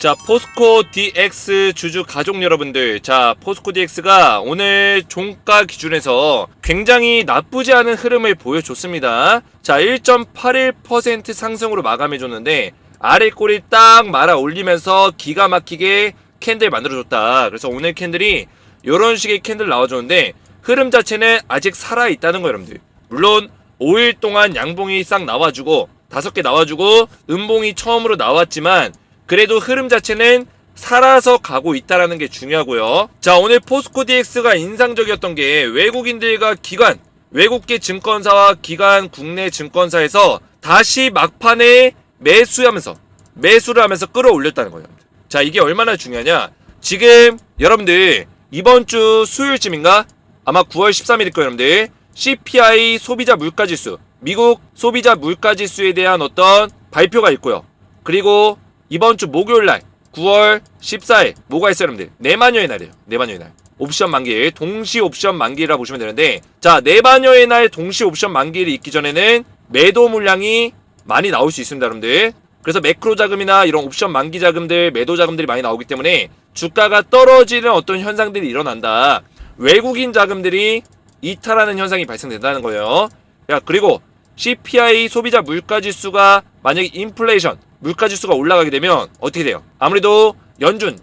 자, 포스코 DX 주주 가족 여러분들, 자, 포스코 DX가 오늘 종가 기준에서 굉장히 나쁘지 않은 흐름을 보여줬습니다. 자, 1.81% 상승으로 마감해줬는데 아래 꼬리 딱 말아 올리면서 기가 막히게 캔들 만들어줬다. 그래서 오늘 캔들이 이런 식의 캔들 나와줬는데 흐름 자체는 아직 살아있다는 거예요, 여러분들. 물론 5일 동안 양봉이 싹 나와주고 5개 나와주고 음봉이 처음으로 나왔지만 그래도 흐름 자체는 살아서 가고 있다는 게 중요하고요. 자, 오늘 포스코 DX가 인상적이었던 게 외국인들과 기관, 외국계 증권사와 기관 국내 증권사에서 다시 막판에 매수를 하면서 끌어올렸다는 거예요. 자, 이게 얼마나 중요하냐. 지금 여러분들 이번 주 수요일쯤인가? 아마 9월 13일일 거예요, 여러분들. CPI 소비자 물가지수, 미국 소비자 물가지수에 대한 어떤 발표가 있고요. 그리고 이번 주 목요일날 9월 14일 뭐가 있어요, 여러분들? 내마녀의 날이에요. 내마녀의 날. 옵션 만기일, 동시 옵션 만기일이라고 보시면 되는데, 자, 내마녀의 날 동시 옵션 만기일이 있기 전에는 매도 물량이 많이 나올 수 있습니다, 여러분들. 그래서 매크로 자금이나 이런 옵션 만기 자금들, 매도 자금들이 많이 나오기 때문에 주가가 떨어지는 어떤 현상들이 일어난다. 외국인 자금들이 이탈하는 현상이 발생된다는 거예요. 야, 그리고 CPI 소비자 물가지수가 만약에 인플레이션 물가지수가 올라가게 되면 어떻게 돼요? 아무래도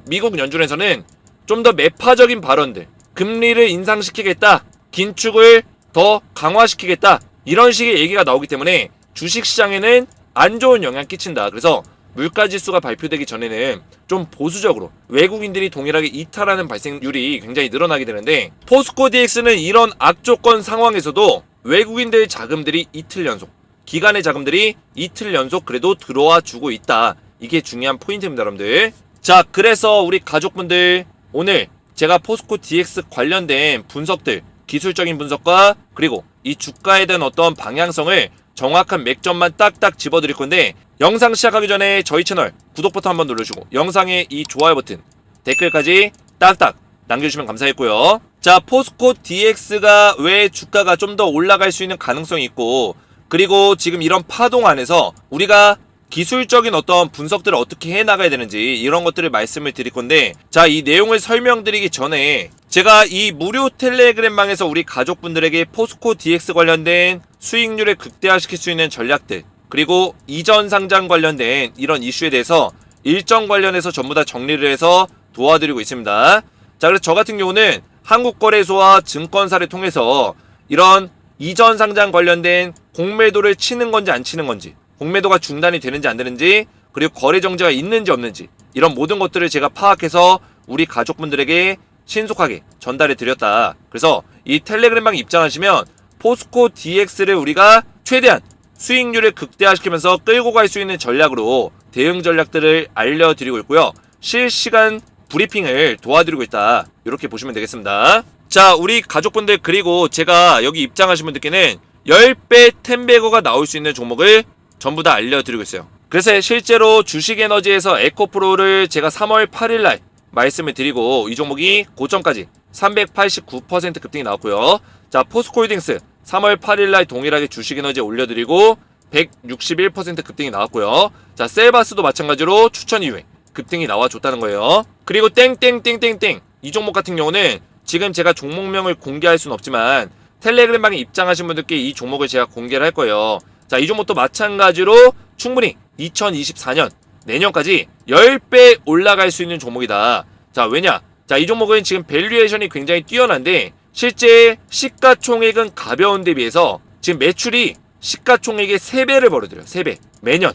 미국 연준에서는 좀 더 매파적인 발언들, 금리를 인상시키겠다, 긴축을 더 강화시키겠다, 이런 식의 얘기가 나오기 때문에 주식시장에는 안 좋은 영향 끼친다. 그래서 물가지수가 발표되기 전에는 좀 보수적으로 외국인들이 동일하게 이탈하는 발생률이 굉장히 늘어나게 되는데, 포스코 DX는 이런 악조건 상황에서도 외국인들 자금들이 이틀 연속, 기관의 자금들이 이틀 연속 그래도 들어와 주고 있다. 이게 중요한 포인트입니다, 여러분들. 자, 그래서 우리 가족분들, 오늘 제가 포스코 DX 관련된 분석들, 기술적인 분석과 그리고 이 주가에 대한 어떤 방향성을 정확한 맥점만 딱딱 집어드릴 건데, 영상 시작하기 전에 저희 채널 구독 버튼 한번 눌러주고 영상에 이 좋아요 버튼, 댓글까지 딱딱 남겨주시면 감사했고요. 자, 포스코 DX가 왜 주가가 좀 더 올라갈 수 있는 가능성이 있고, 그리고 지금 이런 파동 안에서 우리가 기술적인 어떤 분석들을 어떻게 해나가야 되는지 이런 것들을 말씀을 드릴 건데, 자, 이 내용을 설명드리기 전에 제가 이 무료 텔레그램방에서 우리 가족분들에게 포스코 DX 관련된 수익률을 극대화시킬 수 있는 전략들, 그리고 이전 상장 관련된 이런 이슈에 대해서 일정 관련해서 전부 다 정리를 해서 도와드리고 있습니다. 자, 그래서 저 같은 경우는 한국거래소와 증권사를 통해서 이런 이전 상장 관련된 공매도를 치는 건지 안 치는 건지, 공매도가 중단이 되는지 안 되는지, 그리고 거래 정지가 있는지 없는지, 이런 모든 것들을 제가 파악해서 우리 가족분들에게 신속하게 전달해 드렸다. 그래서 이 텔레그램방에 입장하시면 포스코 DX를 우리가 최대한 수익률을 극대화시키면서 끌고 갈 수 있는 전략으로 대응 전략들을 알려드리고 있고요. 실시간 브리핑을 도와드리고 있다. 이렇게 보시면 되겠습니다. 자, 우리 가족분들, 그리고 제가 여기 입장하신 분들께는 10배 텐베거가 나올 수 있는 종목을 전부 다 알려드리고 있어요. 그래서 실제로 주식에너지에서 에코프로를 제가 3월 8일날 말씀을 드리고 이 종목이 고점까지 389% 급등이 나왔고요. 자, 포스코홀딩스 3월 8일날 동일하게 주식에너지에 올려드리고 161% 급등이 나왔고요. 자, 셀바스도 마찬가지로 추천 이후에 급등이 나와줬다는 거예요. 그리고 땡땡땡땡땡 이 종목 같은 경우는 지금 제가 종목명을 공개할 수는 없지만 텔레그램방에 입장하신 분들께 이 종목을 제가 공개를 할 거예요. 자, 이 종목도 마찬가지로 충분히 2024년 내년까지 10배 올라갈 수 있는 종목이다. 자, 왜냐? 자, 이 종목은 지금 밸류에이션이 굉장히 뛰어난데 실제 시가총액은 가벼운 데 비해서 지금 매출이 시가총액의 3배를 벌어들여요. 3배. 매년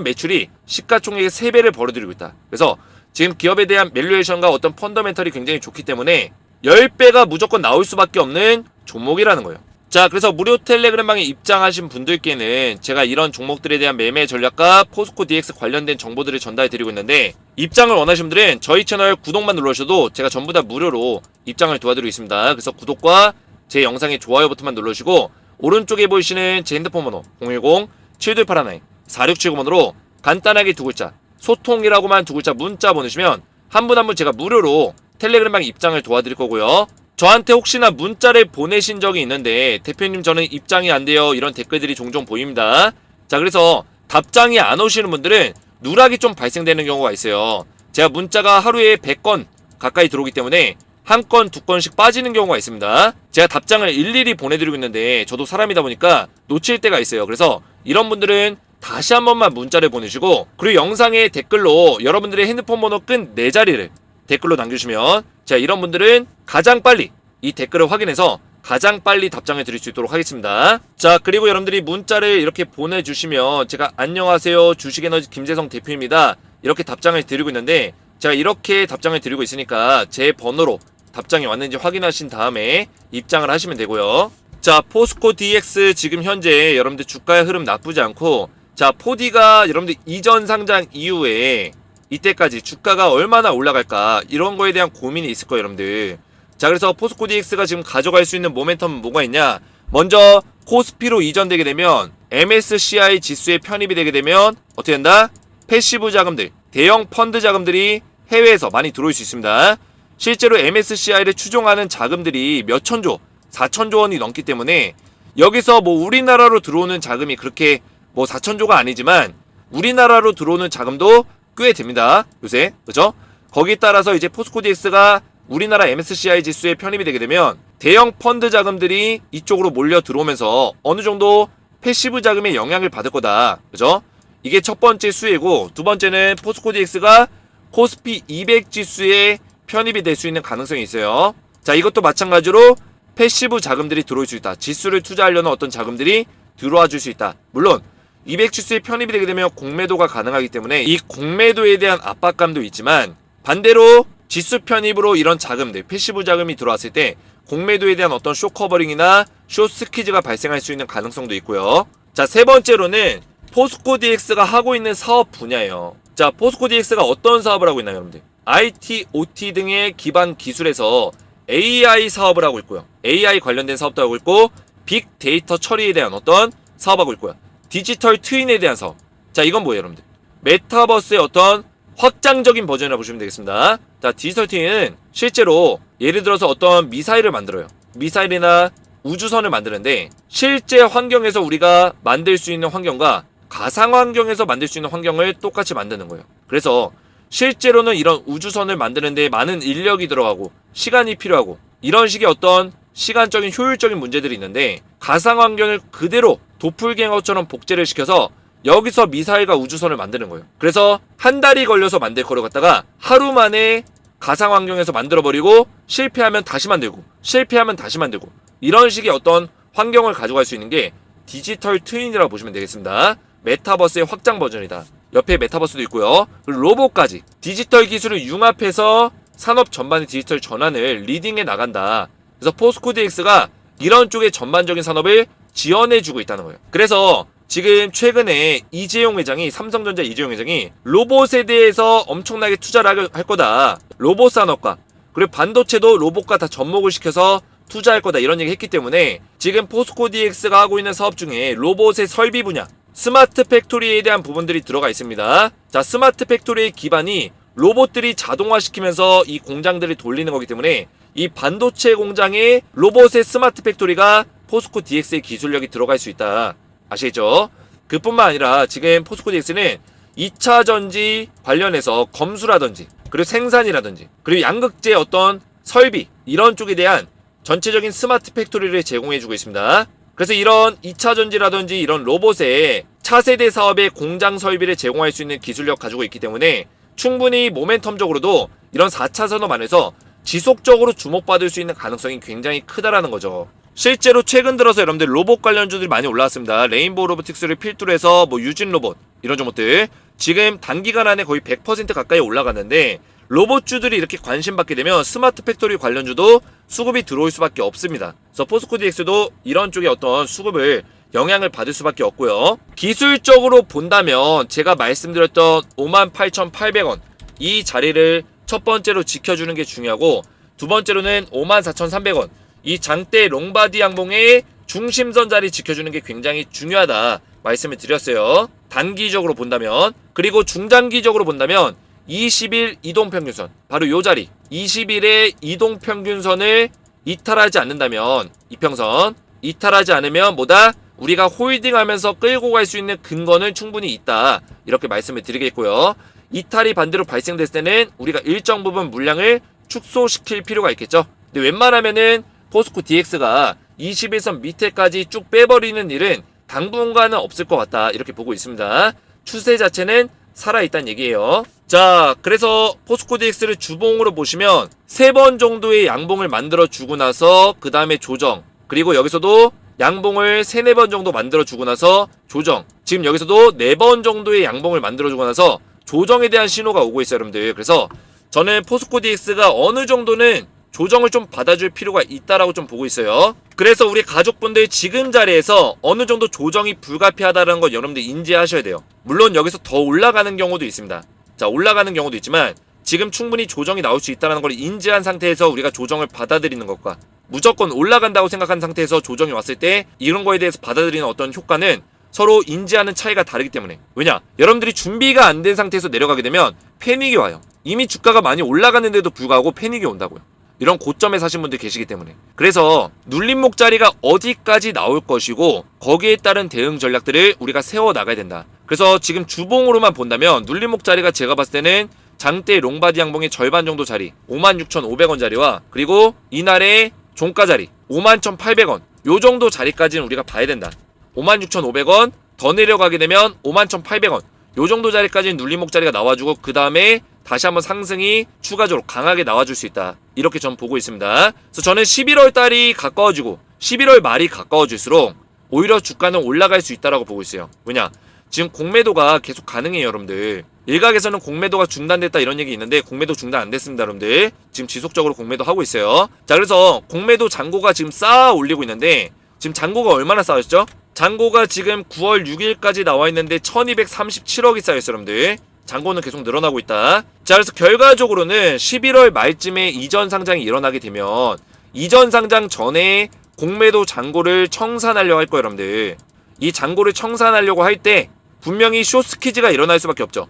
매출이 시가총액의 3배를 벌어들이고 있다. 그래서 지금 기업에 대한 밸류에이션과 어떤 펀더멘털이 굉장히 좋기 때문에 10배가 무조건 나올 수밖에 없는 종목이라는 거예요. 자, 그래서 무료 텔레그램방에 입장하신 분들께는 제가 이런 종목들에 대한 매매 전략과 포스코 DX 관련된 정보들을 전달해 드리고 있는데, 입장을 원하시는 분들은 저희 채널 구독만 눌러주셔도 제가 전부 다 무료로 입장을 도와드리고 있습니다. 그래서 구독과 제 영상에 좋아요 버튼만 눌러주시고 오른쪽에 보이시는 제 핸드폰 번호 010-7281-4679번으로 간단하게 두 글자 소통이라고만 두 글자 문자 보내시면 한 분 한 분 제가 무료로 텔레그램방 입장을 도와드릴 거고요. 저한테 혹시나 문자를 보내신 적이 있는데 대표님 저는 입장이 안 돼요, 이런 댓글들이 종종 보입니다. 자, 그래서 답장이 안 오시는 분들은 누락이 좀 발생되는 경우가 있어요. 제가 문자가 하루에 100건 가까이 들어오기 때문에 한 건, 두 건씩 빠지는 경우가 있습니다. 제가 답장을 일일이 보내드리고 있는데 저도 사람이다 보니까 놓칠 때가 있어요. 그래서 이런 분들은 다시 한 번만 문자를 보내주시고, 그리고 영상에 댓글로 여러분들의 핸드폰 번호 끈 4자리를 댓글로 남겨주시면 제가 이런 분들은 가장 빨리 이 댓글을 확인해서 가장 빨리 답장을 드릴 수 있도록 하겠습니다. 자, 그리고 여러분들이 문자를 이렇게 보내주시면 제가 안녕하세요, 주식에너지 김재성 대표입니다, 이렇게 답장을 드리고 있는데, 제가 이렇게 답장을 드리고 있으니까 제 번호로 답장이 왔는지 확인하신 다음에 입장을 하시면 되고요. 자, 포스코 DX 지금 현재 여러분들 주가의 흐름 나쁘지 않고, 자, 4D가 여러분들 이전 상장 이후에 이때까지 주가가 얼마나 올라갈까 이런 거에 대한 고민이 있을 거예요, 여러분들. 자, 그래서 포스코 DX가 지금 가져갈 수 있는 모멘텀은 뭐가 있냐? 먼저 코스피로 이전되게 되면, MSCI 지수에 편입이 되게 되면 어떻게 된다? 패시브 자금들, 대형 펀드 자금들이 해외에서 많이 들어올 수 있습니다. 실제로 MSCI를 추종하는 자금들이 몇 천조, 4천조 원이 넘기 때문에 여기서 뭐 우리나라로 들어오는 자금이 그렇게 뭐 4천조가 아니지만 우리나라로 들어오는 자금도 꽤 됩니다, 요새. 그죠? 거기에 따라서 이제 포스코 DX가 우리나라 MSCI 지수에 편입이 되게 되면 대형 펀드 자금들이 이쪽으로 몰려 들어오면서 어느 정도 패시브 자금의 영향을 받을 거다. 그죠? 이게 첫 번째 수혜고, 두 번째는 포스코 DX가 코스피 200 지수에 편입이 될 수 있는 가능성이 있어요. 자, 이것도 마찬가지로 패시브 자금들이 들어올 수 있다. 지수를 투자하려는 어떤 자금들이 들어와 줄 수 있다. 물론 200 지수에 편입이 되게 되면 공매도가 가능하기 때문에 이 공매도에 대한 압박감도 있지만, 반대로 지수 편입으로 이런 자금들, 패시브 자금이 들어왔을 때 공매도에 대한 어떤 쇼커버링이나 쇼스퀴즈가 발생할 수 있는 가능성도 있고요. 자, 세 번째로는 포스코 DX가 하고 있는 사업 분야예요. 자, 포스코 DX가 어떤 사업을 하고 있나요, 여러분들? IT, OT 등의 기반 기술에서 AI 사업을 하고 있고요. AI 관련된 사업도 하고 있고, 빅데이터 처리에 대한 어떤 사업하고 있고요. 디지털 트윈에 대한 사업. 자, 이건 뭐예요, 여러분들? 메타버스의 어떤 확장적인 버전이라고 보시면 되겠습니다. 자, 디지털 트윈은 실제로 예를 들어서 어떤 미사일을 만들어요. 미사일이나 우주선을 만드는데 실제 환경에서 우리가 만들 수 있는 환경과 가상 환경에서 만들 수 있는 환경을 똑같이 만드는 거예요. 그래서 실제로는 이런 우주선을 만드는데 많은 인력이 들어가고 시간이 필요하고 이런 식의 어떤 시간적인 효율적인 문제들이 있는데, 가상 환경을 그대로 도플갱어처럼 복제를 시켜서 여기서 미사일과 우주선을 만드는 거예요. 그래서 한 달이 걸려서 만들 거를 갖다가 하루 만에 가상 환경에서 만들어버리고, 실패하면 다시 만들고 실패하면 다시 만들고, 이런 식의 어떤 환경을 가져갈 수 있는 게 디지털 트윈이라고 보시면 되겠습니다. 메타버스의 확장 버전이다. 옆에 메타버스도 있고요. 그리고 로봇까지 디지털 기술을 융합해서 산업 전반의 디지털 전환을 리딩해 나간다. 그래서 포스코 DX가 이런 쪽의 전반적인 산업을 지원해주고 있다는 거예요. 그래서 지금 최근에 이재용 회장이, 삼성전자 이재용 회장이 로봇에 대해서 엄청나게 투자를 할 거다. 로봇 산업과 그리고 반도체도 로봇과 다 접목을 시켜서 투자할 거다, 이런 얘기 했기 때문에 지금 포스코 DX가 하고 있는 사업 중에 로봇의 설비 분야, 스마트 팩토리에 대한 부분들이 들어가 있습니다. 자, 스마트 팩토리의 기반이 로봇들이 자동화시키면서 이 공장들을 돌리는 거기 때문에 이 반도체 공장에 로봇의 스마트 팩토리가 포스코 DX의 기술력이 들어갈 수 있다. 아시겠죠? 그뿐만 아니라 지금 포스코 DX는 2차 전지 관련해서 검수라든지 그리고 생산이라든지 그리고 양극재 어떤 설비, 이런 쪽에 대한 전체적인 스마트 팩토리를 제공해주고 있습니다. 그래서 이런 2차 전지라든지 이런 로봇의 차세대 사업의 공장 설비를 제공할 수 있는 기술력 가지고 있기 때문에 충분히 모멘텀적으로도 이런 4차 산업 안에서 지속적으로 주목받을 수 있는 가능성이 굉장히 크다라는 거죠. 실제로 최근 들어서 여러분들 로봇 관련주들이 많이 올라왔습니다. 레인보우 로보틱스를 필두로 해서 뭐 유진 로봇, 이런 종목들 지금 단기간 안에 거의 100% 가까이 올라갔는데, 로봇주들이 이렇게 관심받게 되면 스마트 팩토리 관련주도 수급이 들어올 수밖에 없습니다. 그래서 포스코 DX도 이런 쪽에 어떤 수급을 영향을 받을 수밖에 없고요. 기술적으로 본다면 제가 말씀드렸던 58,800원 이 자리를 첫 번째로 지켜주는 게 중요하고, 두 번째로는 54,300원 이 장대 롱바디 양봉의 중심선 자리 지켜주는 게 굉장히 중요하다 말씀을 드렸어요. 단기적으로 본다면. 그리고 중장기적으로 본다면 20일 이동평균선, 바로 요 자리 20일의 이동평균선을 이탈하지 않는다면, 이평선 이탈하지 않으면 뭐다? 우리가 홀딩하면서 끌고 갈 수 있는 근거는 충분히 있다, 이렇게 말씀을 드리겠고요. 이탈이 반대로 발생됐을 때는 우리가 일정 부분 물량을 축소시킬 필요가 있겠죠. 근데 웬만하면은 포스코 DX가 21선 밑에까지 쭉 빼버리는 일은 당분간은 없을 것 같다, 이렇게 보고 있습니다. 추세 자체는 살아있다는 얘기예요. 자, 그래서 포스코 DX를 주봉으로 보시면 3번 정도의 양봉을 만들어 주고 나서 그 다음에 조정, 그리고 여기서도 양봉을 3, 4번 정도 만들어 주고 나서 조정, 지금 여기서도 4번 정도의 양봉을 만들어 주고 나서 조정에 대한 신호가 오고 있어요, 여러분들. 그래서 저는 포스코 DX가 어느 정도는 조정을 좀 받아줄 필요가 있다라고 좀 보고 있어요. 그래서 우리 가족분들 지금 자리에서 어느 정도 조정이 불가피하다는 건 여러분들 인지하셔야 돼요. 물론 여기서 더 올라가는 경우도 있습니다. 자, 올라가는 경우도 있지만 지금 충분히 조정이 나올 수 있다는 걸 인지한 상태에서 우리가 조정을 받아들이는 것과 무조건 올라간다고 생각한 상태에서 조정이 왔을 때 이런 거에 대해서 받아들이는 어떤 효과는 서로 인지하는 차이가 다르기 때문에. 왜냐? 여러분들이 준비가 안 된 상태에서 내려가게 되면 패닉이 와요. 이미 주가가 많이 올라가는데도 불구하고 패닉이 온다고요. 이런 고점에 사신 분들 계시기 때문에. 그래서 눌림목 자리가 어디까지 나올 것이고 거기에 따른 대응 전략들을 우리가 세워 나가야 된다. 그래서 지금 주봉으로만 본다면 눌림목 자리가 제가 봤을 때는 장대 롱바디 양봉의 절반 정도 자리 56,500원 자리와 그리고 이날의 종가 자리 51,800원 요 정도 자리까지는 우리가 봐야 된다. 56,500원 더 내려가게 되면 51,800원 요 정도 자리까지는 눌림목 자리가 나와주고 그 다음에 다시 한번 상승이 추가적으로 강하게 나와줄 수 있다, 이렇게 전 보고 있습니다. 그래서 저는 11월 달이 가까워지고 11월 말이 가까워질수록 오히려 주가는 올라갈 수 있다라고 보고 있어요. 왜냐? 지금 공매도가 계속 가능해요, 여러분들. 일각에서는 공매도가 중단됐다 이런 얘기 있는데 공매도 중단 안 됐습니다, 여러분들. 지금 지속적으로 공매도 하고 있어요. 자, 그래서 공매도 잔고가 지금 쌓아 올리고 있는데 지금 잔고가 얼마나 쌓였죠? 잔고가 지금 9월 6일까지 나와 있는데 1237억이 쌓였어요, 여러분들. 잔고는 계속 늘어나고 있다. 자, 그래서 결과적으로는 11월 말쯤에 이전 상장이 일어나게 되면 이전 상장 전에 공매도 잔고를 청산하려고 할 거예요, 여러분들. 이 잔고를 청산하려고 할 때 분명히 숏스퀴즈가 일어날 수밖에 없죠.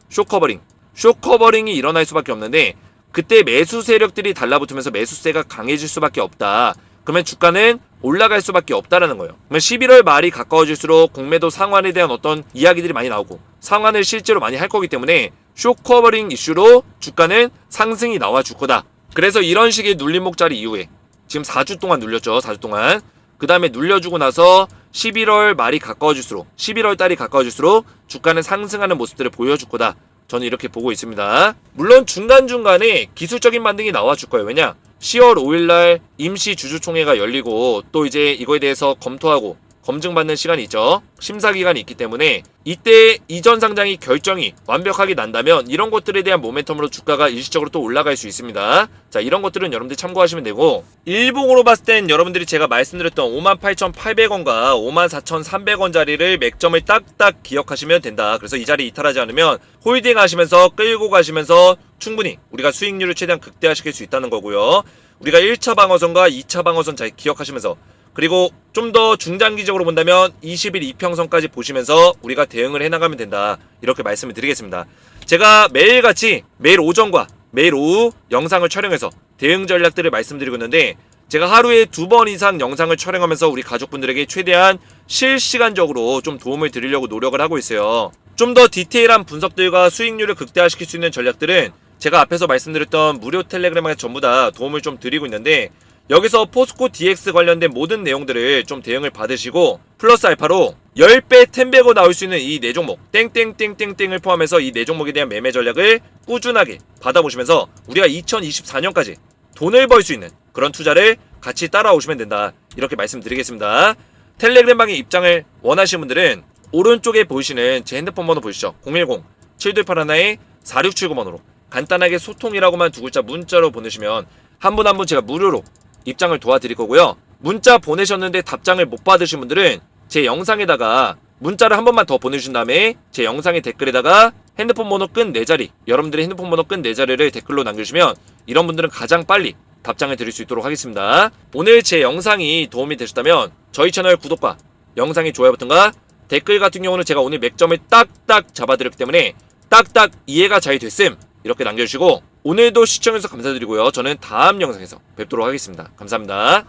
숏커버링이 일어날 수밖에 없는데 그때 매수 세력들이 달라붙으면서 매수세가 강해질 수밖에 없다. 그러면 주가는 올라갈 수밖에 없다라는 거예요. 그러면 11월 말이 가까워질수록 공매도 상환에 대한 어떤 이야기들이 많이 나오고 상환을 실제로 많이 할 거기 때문에 숏커버링 이슈로 주가는 상승이 나와줄 거다. 그래서 이런 식의 눌림목 자리 이후에 지금 4주 동안 눌렸죠. 4주 동안. 그 다음에 눌려주고 나서 11월 말이 가까워질수록 11월 달이 가까워질수록 주가는 상승하는 모습들을 보여줄 거다. 저는 이렇게 보고 있습니다. 물론 중간중간에 기술적인 반등이 나와줄 거예요. 왜냐? 10월 5일날 임시 주주총회가 열리고 또 이제 이거에 대해서 검토하고 검증받는 시간이 있죠. 심사기간이 있기 때문에 이때 이전 상장이 결정이 완벽하게 난다면 이런 것들에 대한 모멘텀으로 주가가 일시적으로 또 올라갈 수 있습니다. 자, 이런 것들은 여러분들 참고하시면 되고 일봉으로 봤을 땐 여러분들이 제가 말씀드렸던 58,800원과 54,300원 자리를 맥점을 딱딱 기억하시면 된다. 그래서 이 자리 이탈하지 않으면 홀딩 하시면서 끌고 가시면서 충분히 우리가 수익률을 최대한 극대화시킬 수 있다는 거고요. 우리가 1차 방어선과 2차 방어선 잘 기억하시면서 그리고 좀 더 중장기적으로 본다면 20일 이평선까지 보시면서 우리가 대응을 해나가면 된다, 이렇게 말씀을 드리겠습니다. 제가 매일같이 매일 오전과 매일 오후 영상을 촬영해서 대응 전략들을 말씀드리고 있는데 제가 하루에 2번 이상 영상을 촬영하면서 우리 가족분들에게 최대한 실시간적으로 좀 도움을 드리려고 노력을 하고 있어요. 좀 더 디테일한 분석들과 수익률을 극대화시킬 수 있는 전략들은 제가 앞에서 말씀드렸던 무료 텔레그램에 전부 다 도움을 좀 드리고 있는데 여기서 포스코 DX 관련된 모든 내용들을 좀 대응을 받으시고 플러스 알파로 10배 10배고 나올 수 있는 이 4종목 땡땡땡땡땡을 포함해서 이 4종목에 대한 매매 전략을 꾸준하게 받아보시면서 우리가 2024년까지 돈을 벌 수 있는 그런 투자를 같이 따라오시면 된다, 이렇게 말씀드리겠습니다. 텔레그램 방에 입장을 원하시는 분들은 오른쪽에 보이시는 제 핸드폰 번호 보이시죠? 010-7281-4679번호로 간단하게 소통이라고만 2글자 문자로 보내시면 한 분 한 분 제가 무료로 입장을 도와드릴 거고요. 문자 보내셨는데 답장을 못 받으신 분들은 제 영상에다가 문자를 한 번만 더 보내주신 다음에 제 영상의 댓글에다가 핸드폰 번호 끈 4자리, 여러분들의 핸드폰 번호 끈 4자리를 댓글로 남겨주시면 이런 분들은 가장 빨리 답장을 드릴 수 있도록 하겠습니다. 오늘 제 영상이 도움이 되셨다면 저희 채널 구독과 영상의 좋아요 버튼과 댓글 같은 경우는 제가 오늘 맥점을 딱딱 잡아드렸기 때문에 딱딱 이해가 잘 됐음 이렇게 남겨주시고 오늘도 시청해주셔서 감사드리고요. 저는 다음 영상에서 뵙도록 하겠습니다. 감사합니다.